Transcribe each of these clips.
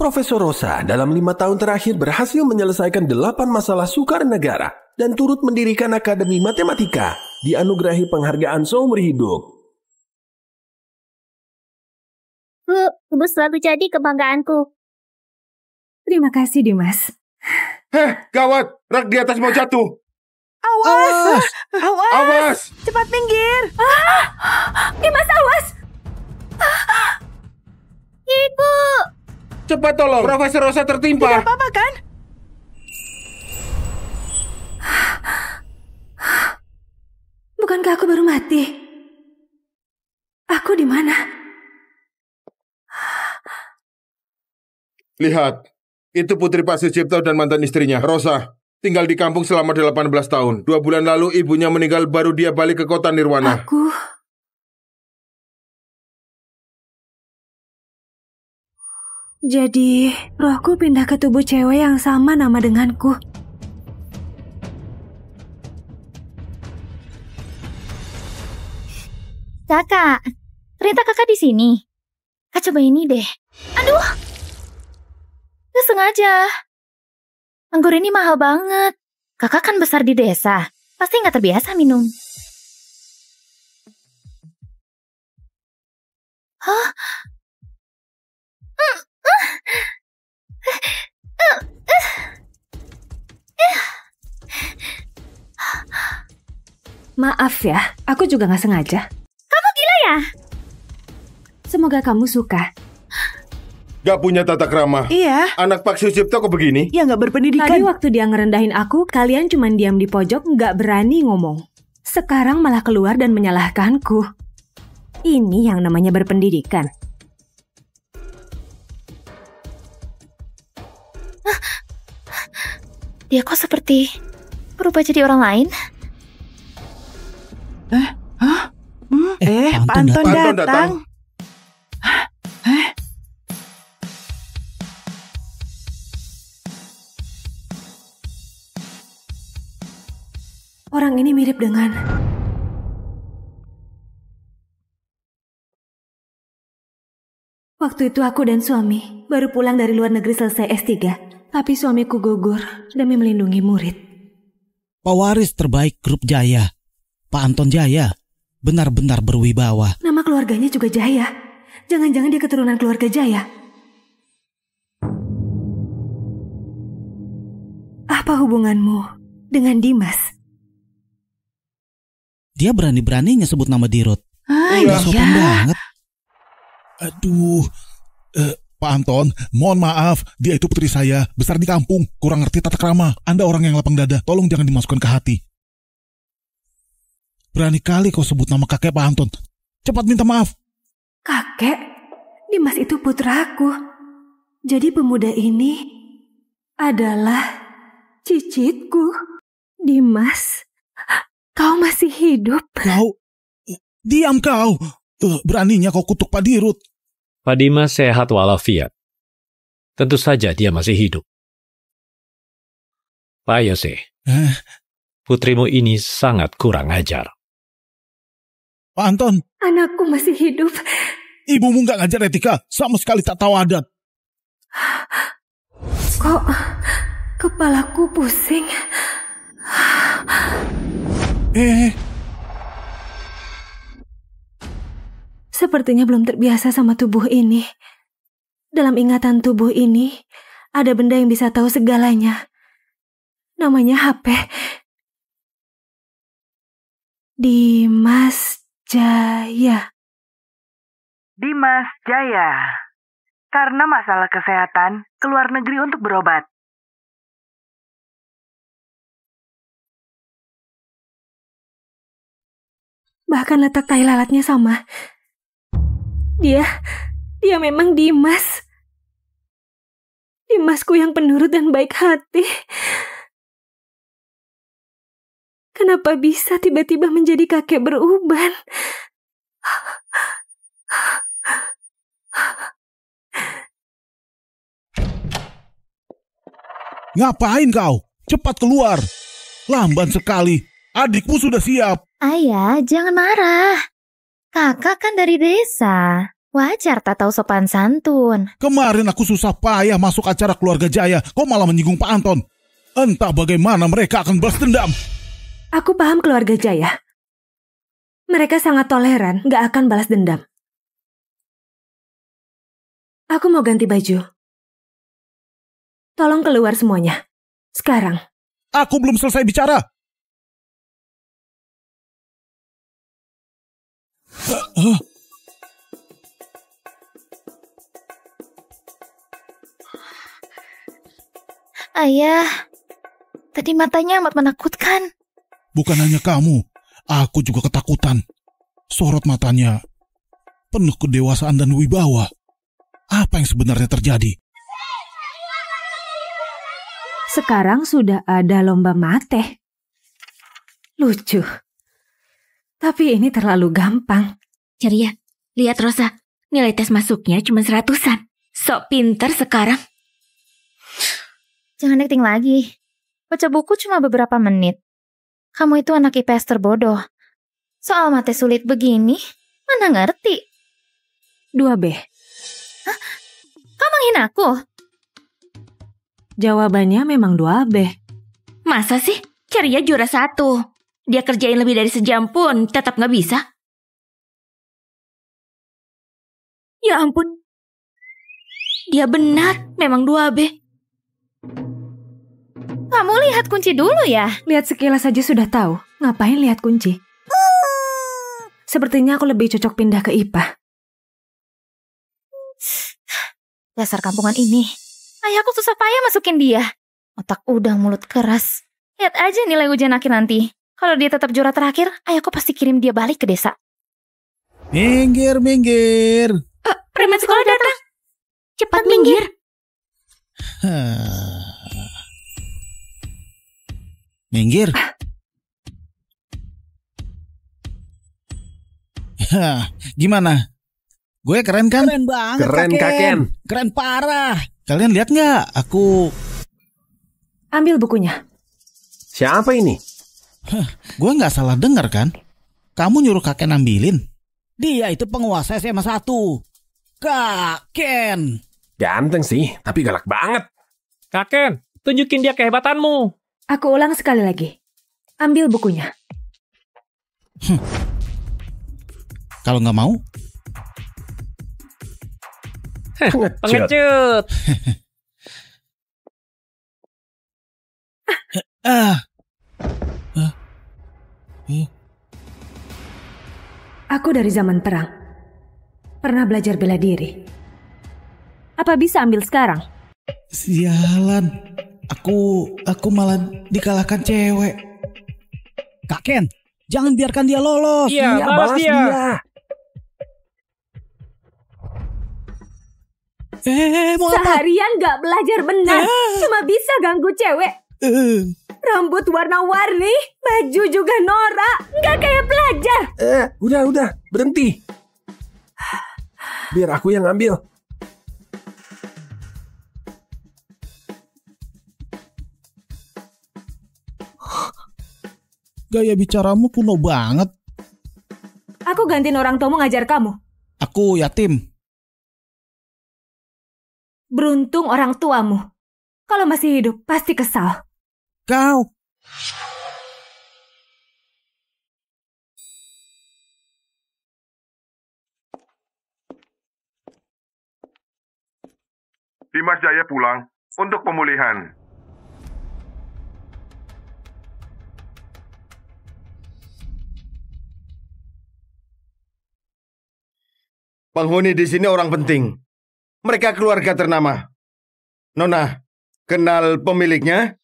Profesor Rosa dalam 5 tahun terakhir berhasil menyelesaikan 8 masalah sukar negara dan turut mendirikan Akademi Matematika, dianugerahi penghargaan seumur hidup. Bu, Ibu selalu jadi kebanggaanku. Terima kasih, Dimas. Gawat! Rak di atas mau jatuh! Awas! Awas! Awas! Cepat minggir! Dimas, awas! Ibu! Cepat tolong! Profesor Rosa tertimpa! Tidak apa-apa kan? Bukankah aku baru mati? Aku di mana? Lihat, itu putri Pak Sucipto dan mantan istrinya, Rosa. Tinggal di kampung selama 18 tahun. 2 bulan lalu ibunya meninggal, baru dia balik ke kota Nirwana. Jadi, rohku pindah ke tubuh cewek yang sama nama denganku. Kakak, ternyata kakak di sini. Kak, coba ini deh. Aduh! Gak sengaja. Anggur ini mahal banget. Kakak kan besar di desa. Pasti gak terbiasa minum. Hah? Maaf ya, aku juga gak sengaja. Kamu gila ya? Semoga kamu suka. Gak punya tata krama. Iya. Anak Pak Sucipto kok begini? Ya gak berpendidikan. Tadi waktu dia ngerendahin aku, kalian cuma diam di pojok gak berani ngomong. Sekarang malah keluar dan menyalahkanku. Ini yang namanya berpendidikan. Dia kok seperti berubah jadi orang lain? Pak Anton datang. Orang ini mirip dengan... Waktu itu aku dan suami baru pulang dari luar negeri selesai S3. Tapi suamiku gugur demi melindungi murid. Pewaris terbaik grup Jaya, Pak Anton Jaya, benar-benar berwibawa. Nama keluarganya juga Jaya. Jangan-jangan dia keturunan keluarga Jaya. Apa hubunganmu dengan Dimas? Dia berani-beraninya sebut nama Dirut. Iya. Sopan banget. Aduh, Pak Anton, mohon maaf, dia itu putri saya, besar di kampung, kurang ngerti tata krama. Anda orang yang lapang dada, tolong jangan dimasukkan ke hati. Berani kali kau sebut nama kakek Pak Anton. Cepat minta maaf. Kakek? Dimas itu putraku. Jadi pemuda ini adalah cicitku. Dimas, kau masih hidup? Kau, diam kau. Beraninya kau kutuk Pak Dirut. Pak Dimas sehat walafiat. Tentu saja dia masih hidup. Pak Yose, putrimu ini sangat kurang ajar. Pak Anton. Anakku masih hidup. Ibumu nggak ngajar etika, sama sekali tak tahu adat. Kok kepalaku pusing? Sepertinya belum terbiasa sama tubuh ini. Dalam ingatan tubuh ini, ada benda yang bisa tahu segalanya. Namanya HP. Dimas Jaya. Dimas Jaya. Karena masalah kesehatan, keluar negeri untuk berobat. Bahkan letak tai lalatnya sama. Dia memang Dimas. Dimasku yang penurut dan baik hati. Kenapa bisa tiba-tiba menjadi kakek beruban? Ngapain kau? Cepat keluar. Lamban sekali. Adikmu sudah siap. Ayah, jangan marah. Kakak kan dari desa. Wajar tak tahu sopan santun. Kemarin aku susah payah masuk acara keluarga Jaya, kau malah menyinggung Pak Anton. Entah bagaimana mereka akan balas dendam. Aku paham keluarga Jaya. Mereka sangat toleran, gak akan balas dendam. Aku mau ganti baju. Tolong keluar semuanya. Sekarang. Aku belum selesai bicara. Ayah, tadi matanya amat menakutkan. Bukan hanya kamu, aku juga ketakutan. Sorot matanya penuh kedewasaan dan wibawa. Apa yang sebenarnya terjadi? Sekarang sudah ada lomba mate. Lucu. Tapi ini terlalu gampang. Ceria, lihat Rosa. Nilai tes masuknya cuma 100-an. Sok pinter sekarang. Jangan acting lagi. Baca buku cuma beberapa menit. Kamu itu anak IPS terbodoh. Soal mate sulit begini, mana ngerti? 2B. Hah? Kau menghina aku? Jawabannya memang 2B. Masa sih? Ceria juara 1. Dia kerjain lebih dari sejam pun tetap gak bisa. Ya ampun. Dia benar, memang 2B. Kamu lihat kunci dulu ya? Lihat sekilas saja sudah tahu. Ngapain lihat kunci? Sepertinya aku lebih cocok pindah ke IPA. Dasar kampungan ini. Ayahku susah payah masukin dia. Otak udang, mulut keras. Lihat aja nilai ujian akhir nanti. Kalau dia tetap juara terakhir, ayahku pasti kirim dia balik ke desa. Minggir, minggir. Preman sekolah datang. Cepat minggir. Minggir. Gimana? Gue keren kan? Keren banget, Keren, Kaken. Keren parah. Kalian lihat nggak? Aku ambil bukunya. Siapa ini? Gue nggak salah dengar kan? Kamu nyuruh Kaken ambilin? Dia itu penguasa SMA 1. Kaken. Ganteng sih, tapi galak banget. Kaken, tunjukin dia kehebatanmu. Aku ulang sekali lagi. Ambil bukunya. Kalau nggak mau? Pengecut. Aku dari zaman perang. Pernah belajar bela diri. Apa bisa ambil sekarang? Sialan. Aku malah dikalahkan cewek. Kaken, jangan biarkan dia lolos. Iya, balas dia. Mau apa? Seharian gak belajar benar. Cuma bisa ganggu cewek. Rambut warna-warni, baju juga norak. Gak kayak pelajar. Udah, berhenti. Biar aku yang ambil. Gaya bicaramu kuno banget. Aku gantiin orang tuamu ngajar kamu. Aku yatim. Beruntung orang tuamu. Kalau masih hidup, pasti kesal. Kau. Dimas Jaya pulang untuk pemulihan. Penghuni di sini orang penting. Mereka keluarga ternama. Nona, kenal pemiliknya?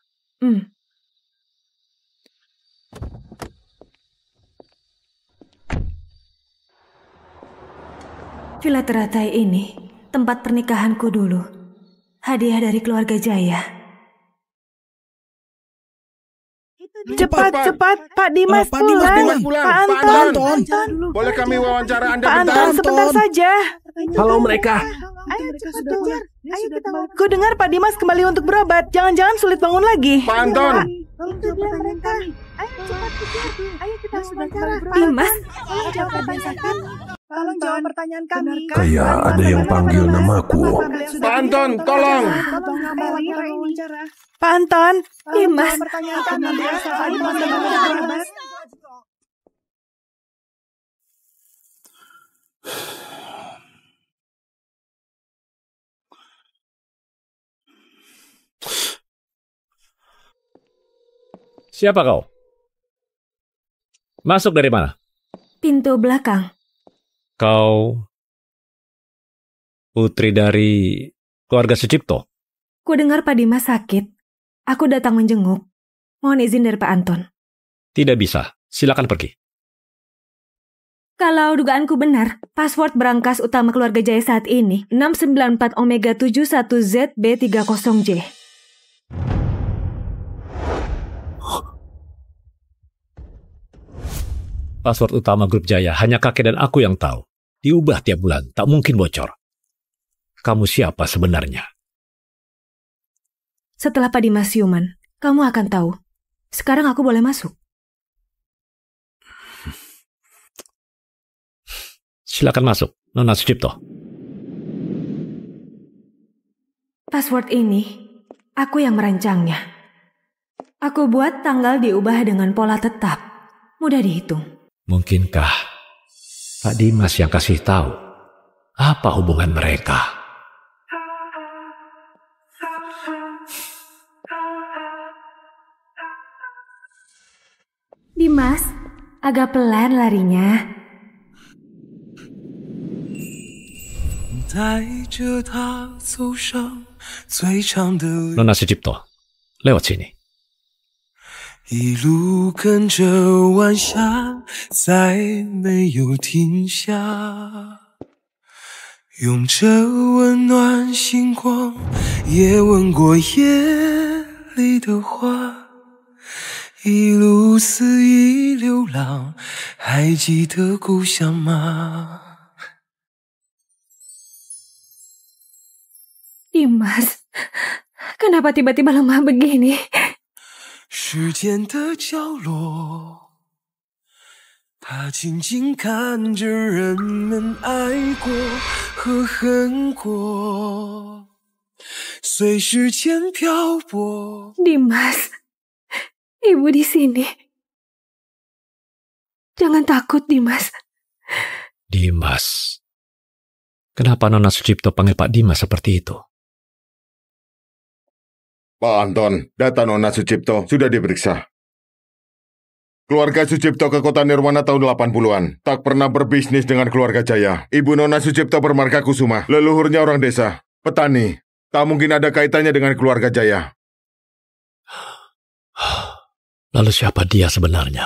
Villa Teratai ini tempat pernikahanku dulu. Hadiah dari keluarga Jaya. Cepat, Pak Dimas Pak Dimas pulang. pulang. Pak Anton. Boleh kami wawancara Anda Pak bentar? Anton, sebentar saja. Halo mereka. Ayo kita. Ku dengar Pak Dimas kembali untuk berobat. Jangan-jangan sulit bangun lagi. Pak Anton, Tolong jawab pertanyaan kami. Ayo cepat kejar. Ayo kita sudah Dimas, Tolong jawab pertanyaan kami. Tolong jawab pertanyaan kami. Kayak ada yang panggil namaku. Pak Anton, tolong. Pak Anton, Dimas. pertanyaan kami. Siapa kau? Masuk dari mana? Pintu belakang. Kau putri dari keluarga Sucipto? Ku dengar Pak Dimas sakit. Aku datang menjenguk. Mohon izin dari Pak Anton. Tidak bisa. Silakan pergi. Kalau dugaanku benar, password berangkas utama keluarga Jaya saat ini 694 Omega 71 ZB30J. Password utama grup Jaya hanya kakek dan aku yang tahu. Diubah tiap bulan, tak mungkin bocor. Kamu siapa sebenarnya? Setelah Pak Dimas siuman, kamu akan tahu. Sekarang aku boleh masuk. Silakan masuk, Nona Sucipto. Password ini, aku yang merancangnya. Aku buat tanggal diubah dengan pola tetap. Mudah dihitung. Mungkinkah Pak Dimas yang kasih tahu apa hubungan mereka? Dimas, agak pelan larinya. Nona Sucipto, lewat sini. 一路跟着晚霞，再没有停下，拥着温暖星光，也吻过夜里的花，一路肆意流浪，还记得故乡吗？ Dimas, kenapa tiba-tiba lemah begini? 时间的角落，它静静看着人们爱过和恨过，随时间漂泊。 Dimas, ibu di sini. Jangan takut, Dimas. Dimas. Kenapa Nona Sucipto panggil Pak Dimas seperti itu? Pak Anton, data Nona Sucipto sudah diperiksa. Keluarga Sucipto ke kota Nirwana tahun 80-an. Tak pernah berbisnis dengan keluarga Jaya. Ibu Nona Sucipto bermarga Kusuma. Leluhurnya orang desa, petani. Tak mungkin ada kaitannya dengan keluarga Jaya. Lalu siapa dia sebenarnya?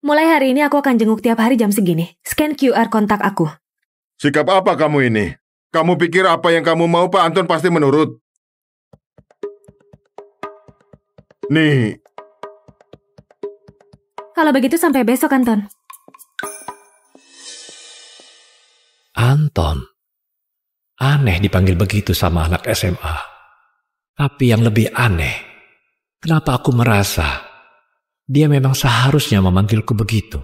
Mulai hari ini aku akan jenguk tiap hari jam segini. Scan QR kontak aku. Sikap apa kamu ini? Kamu pikir apa yang kamu mau Pak Anton pasti menurut? Nih. Kalau begitu sampai besok, Anton. Anton. Aneh dipanggil begitu sama anak SMA. Tapi yang lebih aneh, kenapa aku merasa dia memang seharusnya memanggilku begitu?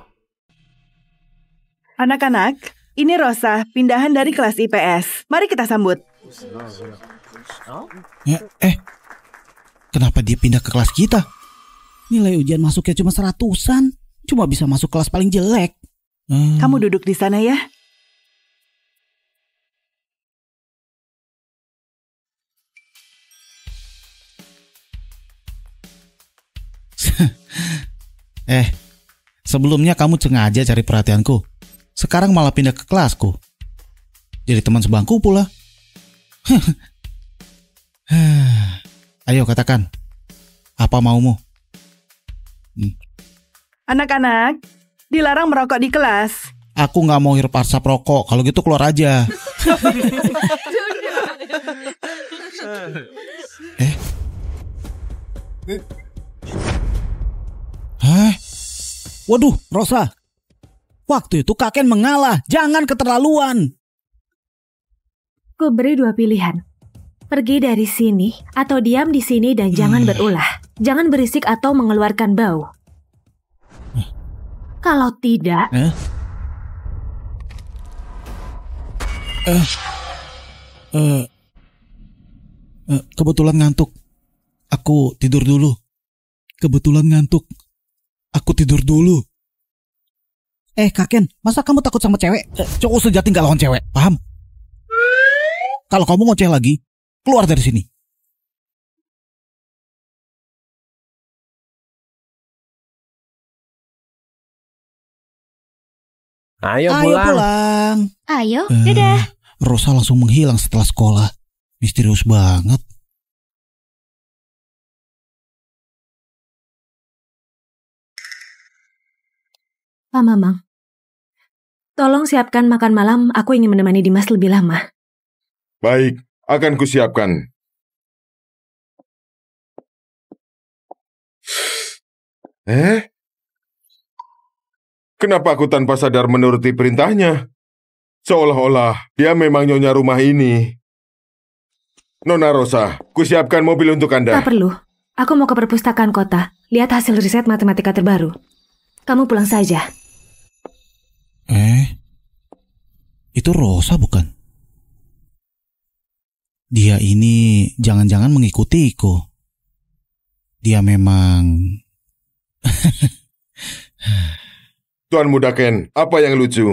Anak-anak, ini Rosa, pindahan dari kelas IPS. Mari kita sambut. Kenapa dia pindah ke kelas kita? Nilai ujian masuknya cuma 100-an. Cuma bisa masuk kelas paling jelek. Kamu duduk di sana ya. Sebelumnya kamu sengaja cari perhatianku. Sekarang malah pindah ke kelasku. Jadi teman sebangku pula. Ayo katakan, apa maumu? Anak-anak, dilarang merokok di kelas. Aku gak mau hirup asap rokok. Kalau gitu keluar aja. Waduh, Rosa. Waktu itu kakek mengalah. Jangan keterlaluan. Ku beri 2 pilihan. Pergi dari sini atau diam di sini dan jangan berulah. Jangan berisik atau mengeluarkan bau. Kalau tidak... Kebetulan ngantuk. Aku tidur dulu. Kebetulan ngantuk. Aku tidur dulu. Kak Ken, masa kamu takut sama cewek? Cowok sejati gak lawan cewek, paham? Kalau kamu ngoceh lagi, keluar dari sini. Ayo pulang. Ayo, dadah. Rosa langsung menghilang setelah sekolah. Misterius banget. Pak Mamang, tolong siapkan makan malam. Aku ingin menemani Dimas lebih lama. Baik, akan kusiapkan. Kenapa aku tanpa sadar menuruti perintahnya? Seolah-olah dia memang nyonya rumah ini. Nona Rosa, kusiapkan mobil untuk Anda. Tak perlu. Aku mau ke perpustakaan kota. Lihat hasil riset matematika terbaru. Kamu pulang saja. Itu Rosa bukan? Dia ini jangan-jangan mengikutiku. Dia memang... Tuan Muda Ken, apa yang lucu?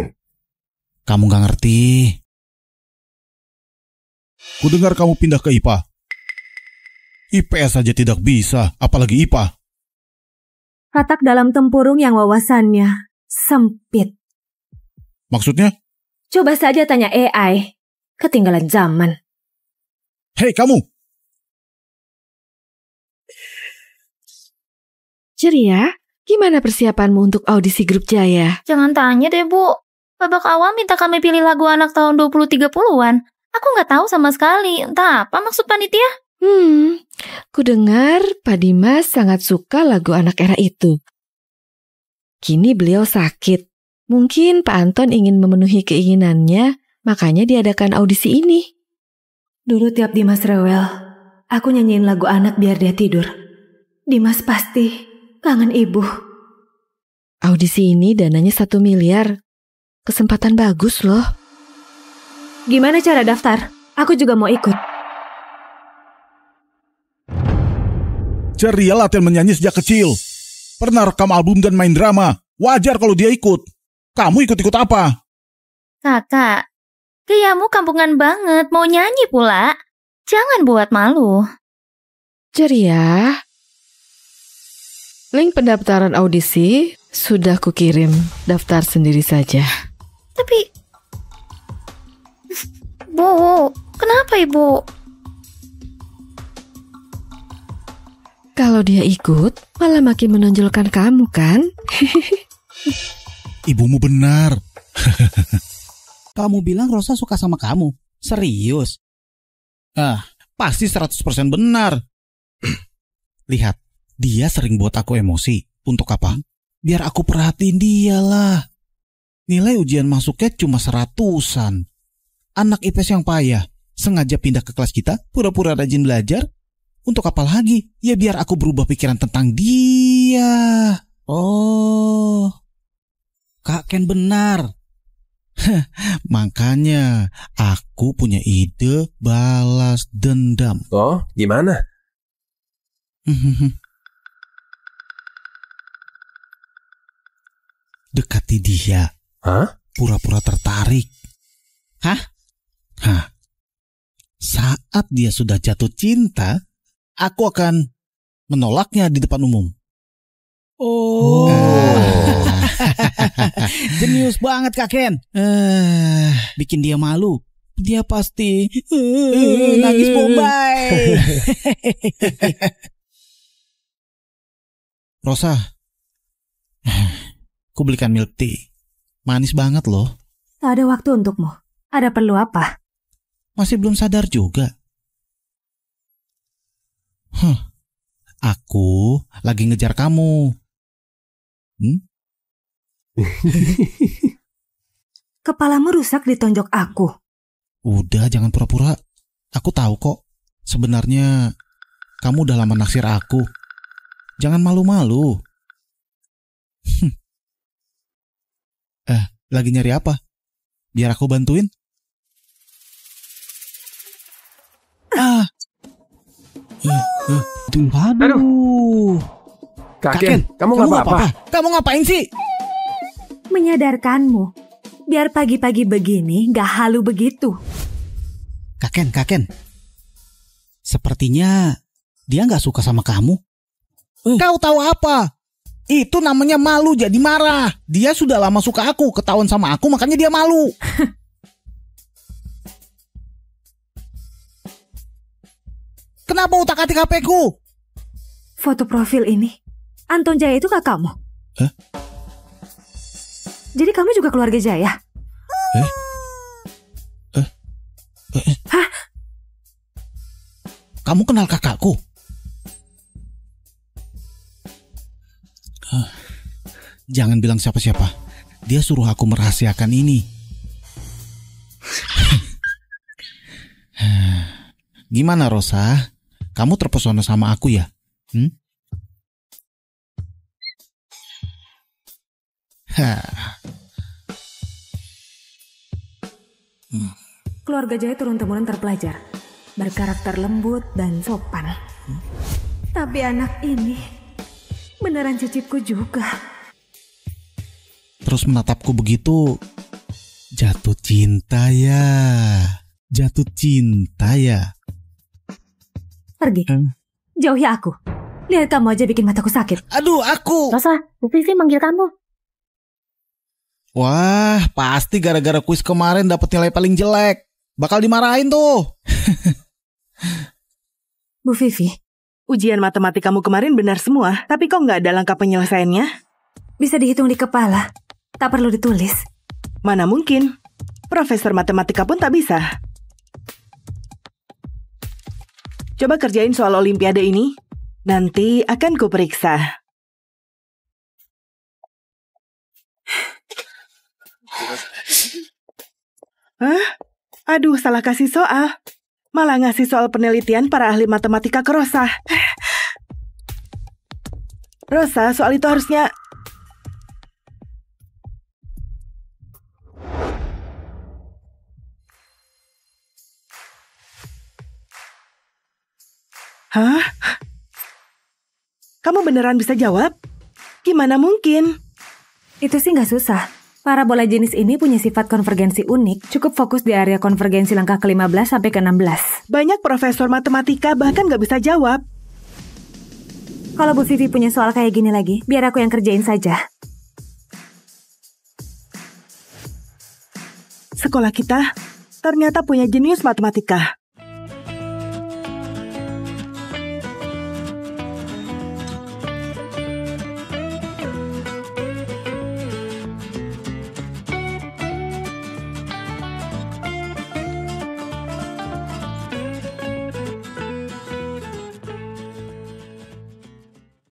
Kamu gak ngerti. Kudengar kamu pindah ke IPA. IPS saja tidak bisa, apalagi IPA. Katak dalam tempurung yang wawasannya sempit. Maksudnya? Coba saja tanya AI. Ketinggalan zaman. Hei kamu! Ceria, gimana persiapanmu untuk audisi grup Jaya? Jangan tanya deh, Bu. Babak awal minta kami pilih lagu anak tahun 20-30-an. Aku nggak tahu sama sekali. Entah apa maksud panitia. Ku dengar Pak Dimas sangat suka lagu anak era itu. Kini beliau sakit. Mungkin Pak Anton ingin memenuhi keinginannya, makanya diadakan audisi ini. Dulu tiap Dimas rewel, aku nyanyiin lagu anak biar dia tidur. Dimas pasti kangen ibu. Audisi ini dananya 1 miliar. Kesempatan bagus loh. Gimana cara daftar? Aku juga mau ikut. Ceria latihan menyanyi sejak kecil. Pernah rekam album dan main drama. Wajar kalau dia ikut. Kamu ikut-ikut apa? Kakak, gayamu kampungan banget. Mau nyanyi pula. Jangan buat malu. Ceria, link pendaftaran audisi sudah kukirim. Daftar sendiri saja. Tapi... Bu, kenapa Ibu? Kalau dia ikut, malah makin menonjolkan kamu kan? Ibumu benar. Kamu bilang Rosa suka sama kamu? Serius? Pasti 100% benar. Lihat, dia sering buat aku emosi. Untuk apa? Biar aku perhatiin dia lah. Nilai ujian masuknya cuma 100-an. Anak IPS yang payah, sengaja pindah ke kelas kita, pura-pura rajin belajar. Untuk apa lagi? Ya biar aku berubah pikiran tentang dia. Oh, Kak Ken benar. Makanya aku punya ide balas dendam. Oh, gimana? Dekati dia. Hah? Pura-pura tertarik. Hah? Saat dia sudah jatuh cinta, aku akan menolaknya di depan umum. Oh. Jenius banget Kak Ken. Bikin dia malu. Dia pasti nangis bombay. Rosa, aku belikan milk tea. Manis banget loh. Tak ada waktu untukmu. Ada perlu apa? Masih belum sadar juga. Aku lagi ngejar kamu. Kepalamu rusak ditonjok aku. Udah, jangan pura-pura. Aku tahu kok. Sebenarnya kamu udah lama naksir aku. Jangan malu-malu. Lagi nyari apa? Biar aku bantuin. Aduh. Kaken, kamu nggak apa-apa? Kamu ngapain sih? Menyadarkanmu. Biar pagi-pagi begini gak halu begitu. Kaken. Sepertinya dia nggak suka sama kamu. Kau tahu apa? Itu namanya malu jadi marah. Dia sudah lama suka aku, ketahuan sama aku, makanya dia malu. Kenapa utak-atik HP-ku? Foto profil ini, Anton Jaya itu kakakmu? Hah? Jadi kamu juga keluarga Jaya? Hah? Kamu kenal kakakku? Jangan bilang siapa-siapa. Dia suruh aku merahasiakan ini. Gimana Rosa? Kamu terpesona sama aku ya? Keluarga Jaya turun-temurun terpelajar, berkarakter lembut dan sopan. Tapi anak ini beneran cicitku juga. Terus menatapku begitu, jatuh cinta ya. Pergi, jauhi aku. Lihat kamu aja bikin mataku sakit. Aduh, aku. Rosa, Bu Vivi manggil kamu. Wah, pasti gara-gara kuis kemarin dapat nilai paling jelek. Bakal dimarahin tuh. Bu Vivi, Ujian matematika kamu kemarin benar semua, tapi kok nggak ada langkah penyelesaiannya? bisa dihitung di kepala. Tak perlu ditulis. Mana mungkin. Profesor matematika pun tak bisa. Coba kerjain soal olimpiade ini. Nanti akan kuperiksa. Hah? Aduh, salah kasih soal. Malah ngasih soal penelitian para ahli matematika ke Rosa. Rosa, soal itu harusnya... Hah? Kamu beneran bisa jawab? Gimana mungkin? Itu sih nggak susah. Parabola jenis ini punya sifat konvergensi unik, cukup fokus di area konvergensi langkah ke-15 sampai ke-16. Banyak profesor matematika bahkan nggak bisa jawab. Kalau Bu Vivi punya soal kayak gini lagi, biar aku yang kerjain saja. Sekolah kita ternyata punya jenius matematika.